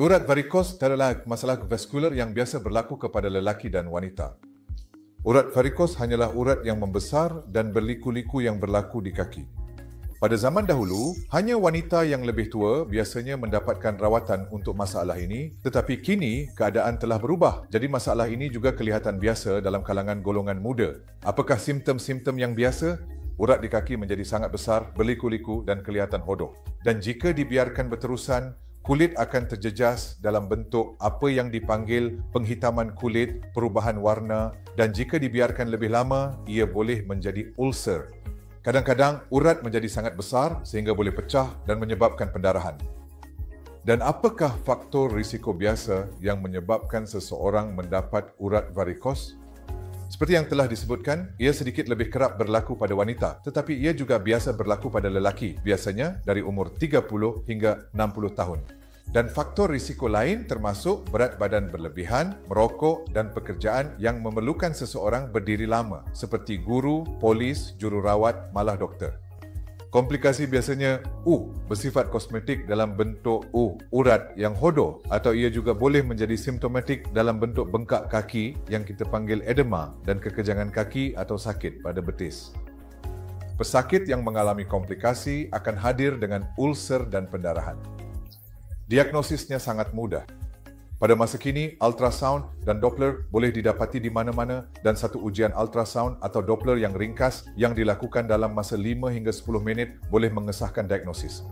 Urat varikos adalah masalah vaskular yang biasa berlaku kepada lelaki dan wanita. Urat varikos hanyalah urat yang membesar dan berliku-liku yang berlaku di kaki. Pada zaman dahulu, hanya wanita yang lebih tua biasanya mendapatkan rawatan untuk masalah ini, tetapi kini keadaan telah berubah. Jadi masalah ini juga kelihatan biasa dalam kalangan golongan muda. Apakah simptom-simptom yang biasa? Urat di kaki menjadi sangat besar, berliku-liku dan kelihatan hodoh. Dan jika dibiarkan berterusan, kulit akan terjejas dalam bentuk apa yang dipanggil penghitaman kulit, perubahan warna, dan jika dibiarkan lebih lama, ia boleh menjadi ulcer. Kadang-kadang, urat menjadi sangat besar sehingga boleh pecah dan menyebabkan pendarahan. Dan apakah faktor risiko biasa yang menyebabkan seseorang mendapat urat varikos? Seperti yang telah disebutkan, ia sedikit lebih kerap berlaku pada wanita, tetapi ia juga biasa berlaku pada lelaki, biasanya dari umur 30 hingga 60 tahun. Dan faktor risiko lain termasuk berat badan berlebihan, merokok dan pekerjaan yang memerlukan seseorang berdiri lama, seperti guru, polis, jururawat, malah doktor. Komplikasi biasanya bersifat kosmetik dalam bentuk urat yang hodoh, atau ia juga boleh menjadi simptomatik dalam bentuk bengkak kaki yang kita panggil edema dan kekejangan kaki atau sakit pada betis. Pesakit yang mengalami komplikasi akan hadir dengan ulcer dan pendarahan. Diagnosisnya sangat mudah. Pada masa kini, ultrasound dan Doppler boleh didapati di mana-mana dan satu ujian ultrasound atau Doppler yang ringkas yang dilakukan dalam masa 5 hingga 10 minit boleh mengesahkan diagnosis.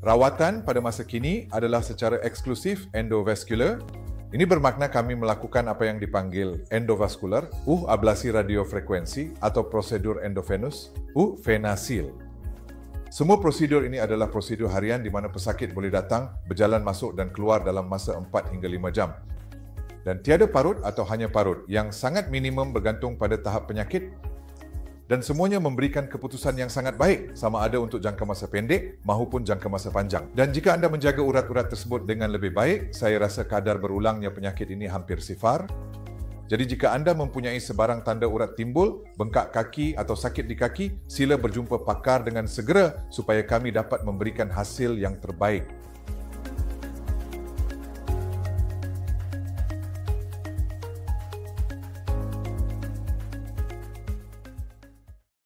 Rawatan pada masa kini adalah secara eksklusif endovaskular. Ini bermakna kami melakukan apa yang dipanggil endovaskular, ablasi radiofrekuensi atau prosedur endovenous, venasil. Semua prosedur ini adalah prosedur harian di mana pesakit boleh datang, berjalan masuk dan keluar dalam masa 4 hingga 5 jam. Dan tiada parut atau hanya parut yang sangat minimum bergantung pada tahap penyakit, dan semuanya memberikan keputusan yang sangat baik sama ada untuk jangka masa pendek maupun jangka masa panjang. Dan jika anda menjaga urat-urat tersebut dengan lebih baik, saya rasa kadar berulangnya penyakit ini hampir sifar. Jadi jika anda mempunyai sebarang tanda urat timbul, bengkak kaki atau sakit di kaki, sila berjumpa pakar dengan segera supaya kami dapat memberikan hasil yang terbaik.